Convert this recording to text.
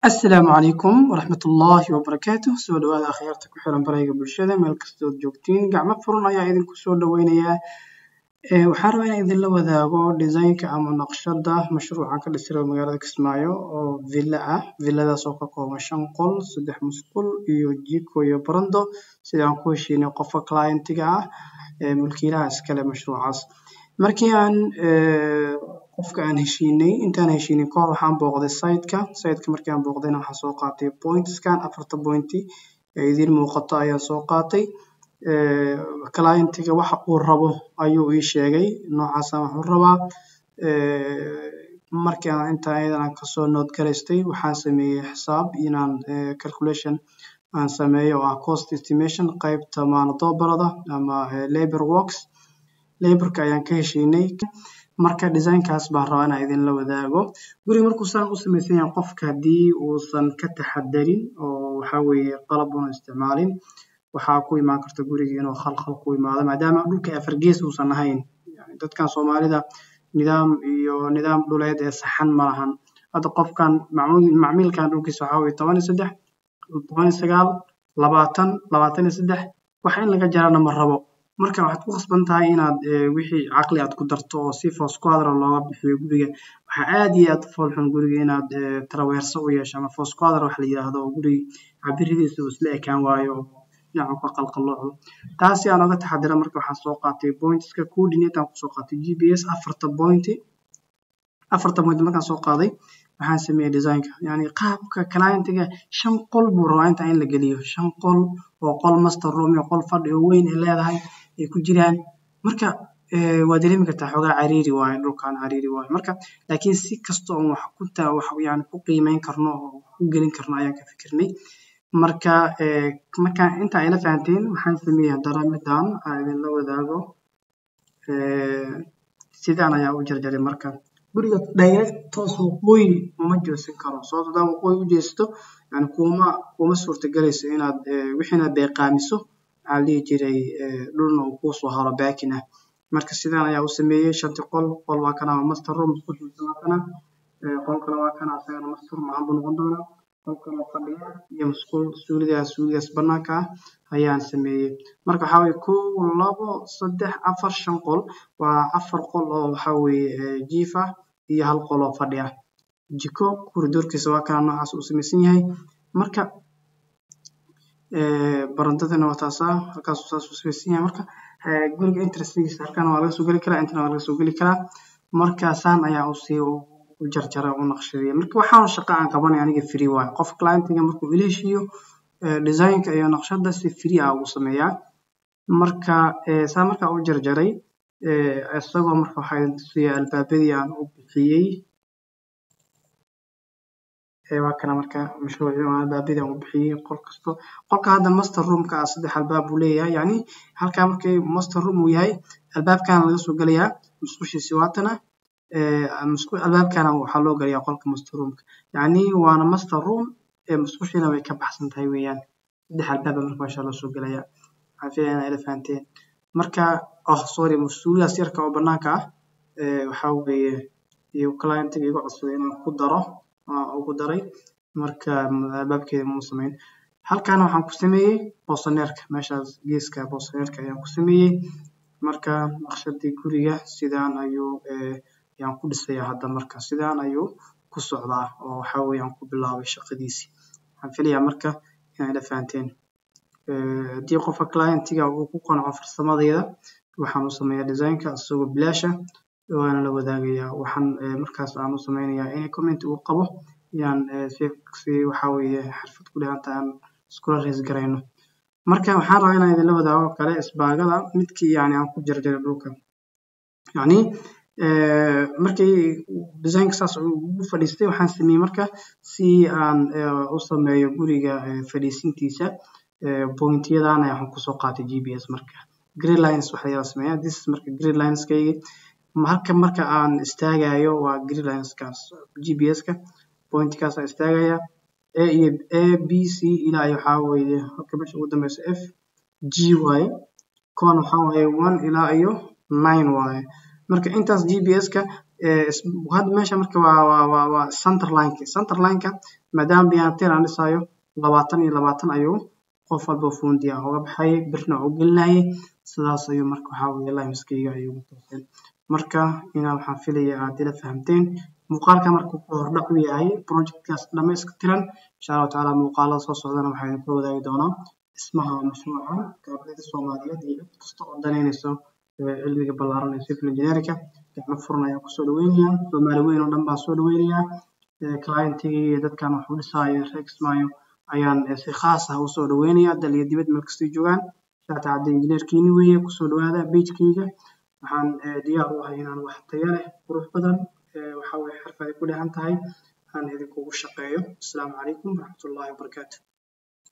السلام عليكم ورحمة الله وبركاته. سو dhawaada akhyaarta ku xiran barayga bulshada meel kasta oo joogtiin gacmo furan ayaa idinku soo dhaweynaya. Waxaan rabaa inaan idinla wadaago design-ka ama naqshada mashruucan ka dhisay magaalada Kismaayo oo villa ah. Villadaas oo ka kooban 5 qol, 3 musqul iyo jiko iyo barando sida aan ku heshiinay qofka client-ga ah mulkiilaha iskale mashruucaas. Markii aan qofka aan heshiinay intaan heshiinay koox waxaan booqday site-ka markii aan booqdayna waxaan soo qaatay points-kan 4 point ee idin muuqato ayaan soo qaatay client-ga waxa uu rabo ayuu ii sheegay noocaas aan wax u rabaa markii aan inta ayadana ka soo note garaystay waxaan sameeyay xisaab inaan calculation aan sameeyo oo cost estimation qaybta maandobarada ama labor works laborka ayaan ka heshiinay marka design-kaas baan rabaa inaan idin la wadaago. Guriga markuu saan u samaysan yahay qofka hadii uusan ka taxadarin oo waxa weeye qalab uu isticmaalin waxaa ku imaan karta guriga inuu khalkhal ku imaado maadaama dhulka afar gees uusan ahayn. Dadkan Soomaalida nidaam dhuleed ee saxan ma lahan. Hadda qofkan macmiilkan dhulkiisa waxa weeye 13 19 20 23 waxa in laga jarana ma rabo. marka waxaad ku qasban tahay inaad wixii caqli aad ku darto oo si foos quadra looga bixiyo guriga waxa aad iyo aad foolxun guriga inaad traverso u yeesho ama foos quadra wax la yiraahdo oo guriga cabiridiisa uu isla ekaan waayo dhinaca ka qalqalooco taasi aan uga taxadira marka waxaan soo qaatay points-ka coordinate aan ku soo qaatay GPS 4 point markaan soo qaaday waxaan sameeyay design-ka yani qaabka client-ga 5 qol buu rabaa inta in la geliyo 5 qol oo qol master room iyo qol fadhi oo weyn ay leedahay ay ku jiraan marka waa dareemi kartaa xogaa cariiri waaye dhulkan cariiri waaye marka laakiin si kasto oo wax yani ku qiimeyn karno oo ku gelin karno ayaan ka fikirnay marka inta ay la fahanteen waxaan sameeyay daramidan aan idin la wadaago sidaan ayaa u jarjaray marka guriga direct toos waqooyi uma jeesan karo sababtoo ah waqooyi u jeesto yani kuma suurta galayso inaad wixina deeqaamiso aan lii jiray dhulna uu ku soo haro baakina marka sidaan ayaa u sameeyay 5 qol waa kana master room waa kana qol kale waa kana asagana master room aan noqon doona qol kale fadhiya iyo musqul suuligaas banaanka ayaan sameeyay marka waxa weeye 1 2 3 4 5 qol waa 4 qol oo waxa weeye jiifa iyo hal qol oo fadhiya jiko koridorkiisa waa kana noocaas u samaysan yahay marka barandadana waa taasa halkaas uu saas u samaysan yahay marka guriga interestigiisa halkan waa laga soo gali karaa intana waa laga soo gali karaa marka saan ayaa u jarjaray u naqshaday marka waxaan shaqo aan qabanay aniga free waaye qof client-ga markuu ila heshiiyo design-ka iyo naqshada si free ah uu sameeyaa marka marka u jarjaray isagoo marka waxa ay tusiyay albaabadii aan u bixiyay waa kana marka mashruuci albaabadii aan u bixiyay qol kasto qolka hadda master room-ka 3 albaab uu leeyahay yani halka markii master room uu yahay albaabkan laga soo galayaa musqushiisa waatana musqul albaabkan waxa loo galiyaa qolka master room-ka yani waana master room musqushina way ka baxsan tahay weeyaan 3 albaab marka insha Allah soo galaya afiyana ila fahanteen marka sorry masuuliyaas yarka oo banaanka waxa weeye iyo client-ga igu codsaday inaan ku daro ugu daray marka albaabkeeda ma sameyn halkan waxaan ku sameeyay boosaneerka meeshaas geeska boosaneerka ayaan ku sameeyay marka naqshadii guriga sidaan ayuu yaan ku dhisay hadda marka sidaan ayuu ku socdaa oo waxa weeye aan ku bilaabay shaqadiisii waxaan filayaa marka inay la fahanteen hadii qofka client-ga uu ku qanco farsamadayda waxaan u sameeyaa design-ka isagoo bilaasha waana la wadaagayaa waxaan markaas aan u sameynayaa in comment uu qabo yaan si waxa weeye xirfad ku dhiganta aan isku rays gareyno marka waxaan rabaa inaan idin la wadaago kale isbaagada midkii yani aan ku jarjaray dhulka yani markii design-ka saas uu fadhiistay waxaan sameeyay marka si aan u sameeyo guriga fadhiisintiisa point-yadan ayaan ku soo qaatay GPS marka grid lines waxa la sameeyaa this marka grid lines-kayga marka aan istaagayo waa grid lines-kaas GPS-ka point-kaas aan istaagaya A B C ilaa waxa weeye halka meesha ugu dambaysa F G waaye kon waxa weeye 1 ilaa iyo 9 waaye marka intaas GPS-ka hadda meesha marka waa center line-ka maadaama biyaanteen aan dhisayo 20 ayuu qof walba fundiya uga baxay birna u gelinayay sidaas ayuu marka waxa weeye limeskayga ayuu toosay marka waxaan filayaa aad ila fahamteen muuqaalka marka uu hordhac u yahay projectkaas dhammaystiran insha Allah taala muuqaalada soo socdana waxaan ku wadaagi doonaa ismaha mashruuca gabdhaha Soomaaliyeed iyo cid kasta oo daneynayso cilmiga ballaaran ee civil engineering gacmo furan ayaan kusoo dhaweynaya Soomaali weyn oo dhan baan soo dhaweynaya client-iga iyo dadkan wax u dhisaayo Kismaayo ayaan si khaas ah u soo dhaweynaya dal iyo dibad meel kasta joogaan shaqada engineer-kiini weeye kusoo dhawaada page-kayga waxaan diyaar u ahay inaan wax tayo leh qurux badan waxa way xirfad ku dhahan tahay aan idinku shaqeeyo. Assalaamu calaykum waraxmatullaahi wabarakaatuh.